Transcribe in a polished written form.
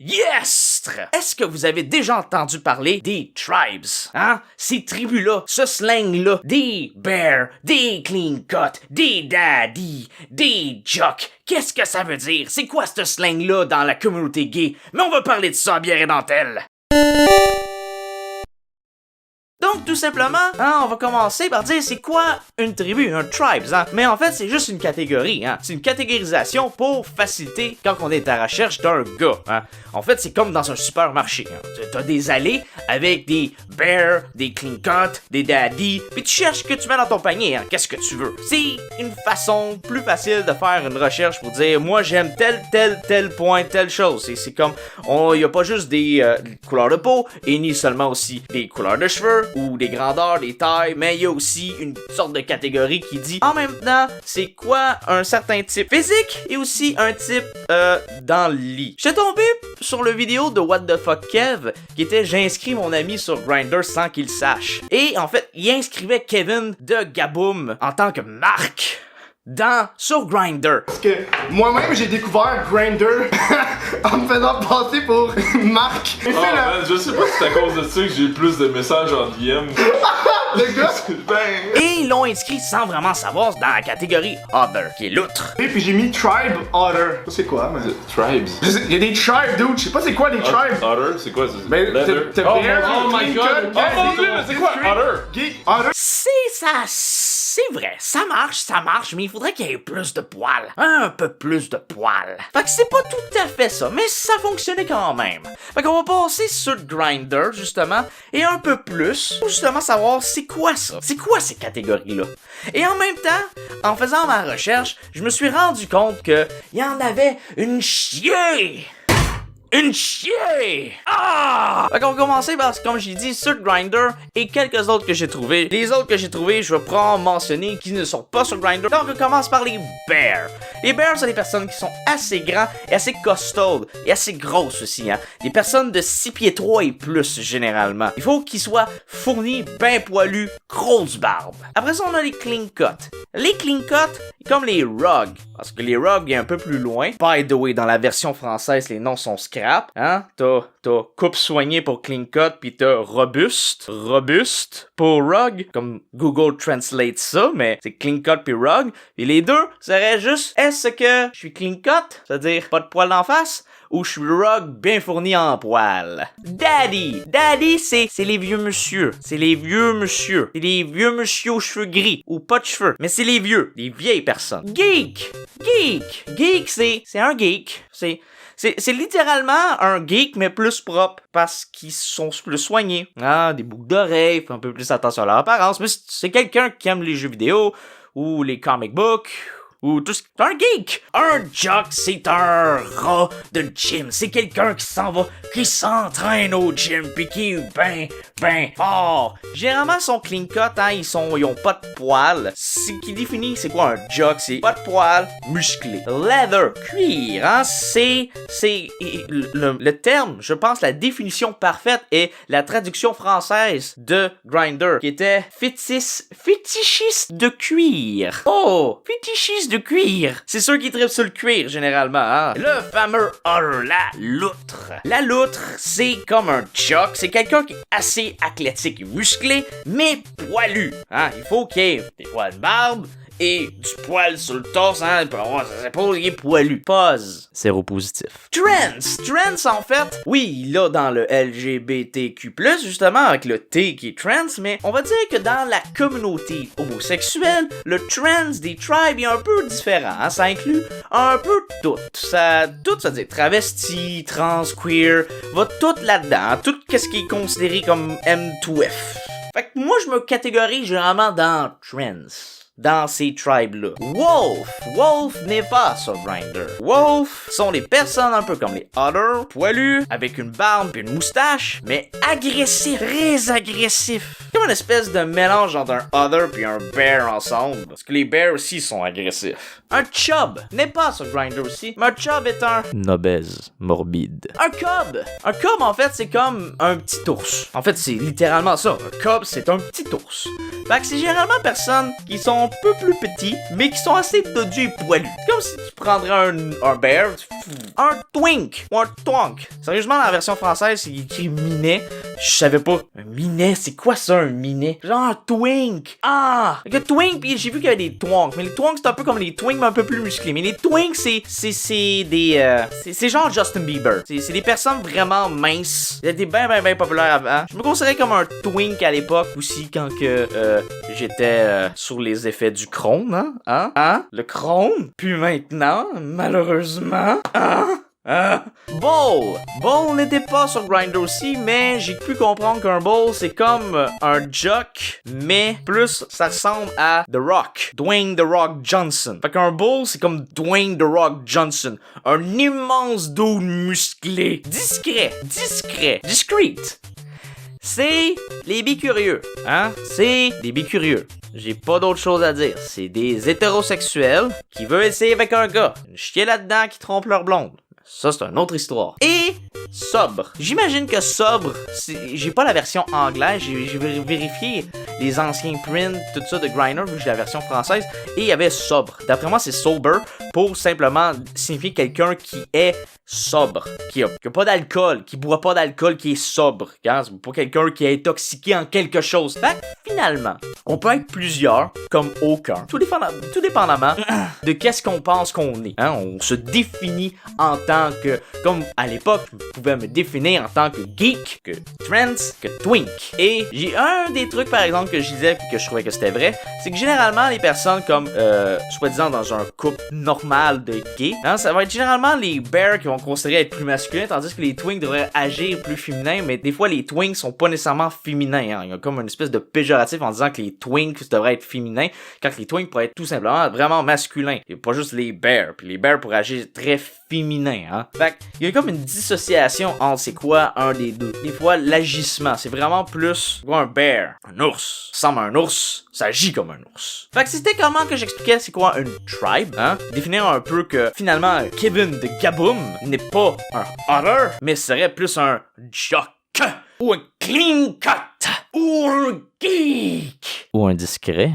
Yes! Est-ce que vous avez déjà entendu parler des tribes? Hein? Ces tribus-là, ce slang-là, des bears, des clean cut, des daddy, des jocks. Qu'est-ce que ça veut dire? C'est quoi ce slang-là dans la communauté gay? Mais on va parler de ça à bière et dentelle. Donc, tout simplement, on va commencer par dire c'est quoi une tribu, un tribes, hein? Mais en fait, c'est juste une catégorie, hein? C'est une catégorisation pour faciliter quand on est à la recherche d'un gars, hein? En fait, c'est comme dans un supermarché, hein? T'as des allées avec des bears, des clean cut, des daddy, puis tu cherches ce que tu mets dans ton panier, hein? Qu'est-ce que tu veux? C'est une façon plus facile de faire une recherche pour dire, moi, j'aime tel point, telle chose. C'est comme, il y a pas juste des couleurs de peau, et ni seulement aussi des couleurs de cheveux, ou des grandeurs, des tailles, mais il y a aussi une sorte de catégorie qui dit en même temps c'est quoi un certain type physique et aussi un type dans le lit. J'étais tombé sur le vidéo de What the fuck Kev qui était j'ai inscrit mon ami sur Grindr sans qu'il sache. Et en fait, il inscrivait Kevin de Gaboum en tant que marque sur Grindr. Parce que moi-même j'ai découvert Grindr en me faisant passer pour Marc. Oh man, je sais pas si c'est à cause de ça que j'ai plus de messages en DM. Le gars, Et ils l'ont inscrit sans vraiment savoir dans la catégorie Other, qui est l'outre. Et puis j'ai mis Tribe Otter. Ça c'est quoi, man? Tribes. Il y a des tribes, dude. Je sais pas c'est quoi les tribes. Otter, c'est quoi ça? Mais Oh my god! Oh mon dieu, c'est quoi Otter? Geek Otter. C'est vrai, ça marche, mais il faudrait qu'il y ait plus de poils. Un peu plus de poils. Fait que c'est pas tout à fait ça, mais ça fonctionnait quand même. Fait qu'on va passer sur Grindr, justement, et un peu plus, pour justement savoir c'est quoi ça. C'est quoi ces catégories-là? Et en même temps, en faisant ma recherche, je me suis rendu compte que il y en avait une chier! Une chier! Ah! Fait qu'on va commencer par, comme j'ai dit, sur Grindr et quelques autres que j'ai trouvés. Les autres que j'ai trouvés, je vais prendre mentionner qui ne sont pas sur Grindr. Donc, on commence par les bears. Les bears, c'est des personnes qui sont assez grands et assez costaudes et assez grosses aussi, hein. Des personnes de 6 pieds 3 et plus, généralement. Il faut qu'ils soient fournis, bien poilus, grosse barbe. Après ça, on a les clean cut. Les clean cut, comme les rugs. Parce que les rugs, il est un peu plus loin. By the way, dans la version française, les noms sont scrap. Hein? T'as coupe soignée pour clean cut, pis t'as robuste pour rug, comme Google translate ça, mais c'est clean cut pis rug. Et les deux seraient juste, est-ce que je suis clean cut, c'est-à-dire pas de poils en face, ou je suis rug bien fourni en poils. Daddy, c'est les vieux monsieur. C'est les vieux monsieur. C'est les vieux monsieur aux cheveux gris, ou pas de cheveux, mais c'est les vieilles personnes. Geek, c'est un geek. C'est littéralement un geek, mais plus propre, parce qu'ils sont plus soignés. Ah, des boucles d'oreilles, fait un peu plus attention à leur apparence, mais c'est quelqu'un qui aime les jeux vidéo, ou les comic books, ou tout ce... Un geek! Un jock, c'est un rat de gym. C'est quelqu'un qui s'en va, qui s'entraîne au gym, pis qui est ben fort. Généralement, son clean cut, hein, ils ont pas de poils. Ce qui définit c'est quoi un jock, c'est pas de poils, musclé. Leather, cuir, hein, c'est le terme, je pense, la définition parfaite est la traduction française de Grindr, qui était fétichiste de cuir. Oh, fétichiste de cuir. C'est ceux qui trippent sur le cuir, généralement, hein. Le fameux otter, la loutre. La loutre, c'est comme un jock, c'est quelqu'un qui est assez athlétique et musclé, mais poilu, hein. Il faut qu'il y ait des poils de barbe et du poil sur le torse, hein, pour avoir ses épaules, il est poilu. Pause. Séropositif. Trans, en fait, oui, il a dans le LGBTQ+, justement, avec le T qui est trans, mais on va dire que dans la communauté homosexuelle, le trans des tribes est un peu différent, hein, ça inclut un peu tout. Ça veut dire travesti, trans, queer, va tout là-dedans, hein, tout ce qui est considéré comme M2F. Fait que moi, je me catégorise généralement dans trans. Dans ces tribes-là. Wolf n'est pas sur Grindr. Wolf sont des personnes un peu comme les otters, poilus, avec une barbe et une moustache, mais agressifs, très agressifs. Comme une espèce de mélange entre un otter puis un bear ensemble. Parce que les bears aussi sont agressifs. Un chub n'est pas sur Grindr aussi, mais un chub est un obèse morbide. Un cub, en fait, c'est comme un petit ours. En fait, c'est littéralement ça. Un cub, c'est un petit ours. Fait que c'est généralement personnes qui sont un peu plus petits, mais qui sont assez dodus et poilus. C'est comme si tu prendrais un bear, un twink ou un twonk. Sérieusement, dans la version française, c'est écrit minet. Je savais pas. Un minet, c'est quoi ça, un minet? Genre un twink. Ah! Le twink, pis j'ai vu qu'il y avait des twonks. Mais les twonks, c'est un peu comme les twinks, mais un peu plus musclés. Mais les twinks, c'est des... c'est genre Justin Bieber. C'est des personnes vraiment minces. Ils étaient bien populaires avant. Je me considérais comme un twink à l'époque aussi, quand que j'étais sur les effets du chrome, hein? Le chrome. Puis maintenant, malheureusement, Bowl n'était pas sur Grindr aussi, mais j'ai pu comprendre qu'un bowl c'est comme un jock, mais plus ça ressemble à The Rock, Dwayne The Rock Johnson. Fait qu'un bowl c'est comme Dwayne The Rock Johnson, un immense dude musclé, discret, discreet. C'est les bicurieux, hein? C'est des bicurieux. J'ai pas d'autre chose à dire. C'est des hétérosexuels qui veulent essayer avec un gars. Une chier là-dedans qui trompe leur blonde. Ça, c'est une autre histoire. Et sobre. J'imagine que sobre, j'ai pas la version anglaise, j'ai vérifié les anciens prints, tout ça de Grindr, vu que j'ai la version française, et il y avait sobre. D'après moi, c'est sober pour simplement signifier quelqu'un qui est sobre, qui a pas d'alcool, qui boit pas d'alcool, qui est sobre. C'est pas quelqu'un qui est intoxiqué en quelque chose. Fait que, finalement, on peut être plusieurs, comme aucun. Tout dépendamment de qu'est-ce qu'on pense qu'on est. Hein? On se définit en tant que, comme à l'époque, je pouvais me définir en tant que geek, que trans, que twink. Et j'ai un des trucs, par exemple, que je disais et que je trouvais que c'était vrai, c'est que généralement, les personnes comme, soi-disant dans un couple normal de gays, hein, ça va être généralement les bears qui vont considérer être plus masculins, tandis que les twinks devraient agir plus féminins, mais des fois, les twinks sont pas nécessairement féminins. Hein. Il y a comme une espèce de péjoratif en disant que les twinks devraient être féminins, quand les twinks pourraient être tout simplement vraiment masculins. Et pas juste les bears. Puis les bears pourraient agir très féminins. Hein. Fait il y a comme une dissociation entre c'est quoi un des deux. Des fois, l'agissement, c'est vraiment plus un bear, un ours. Ça ressemble à un ours, ça agit comme un ours. Fait que c'était comment que j'expliquais c'est quoi une tribe, hein? Définir un peu que finalement, Kevin de Gaboom n'est pas un otter, mais serait plus un jock, ou un clean cut, ou un geek, ou un discret.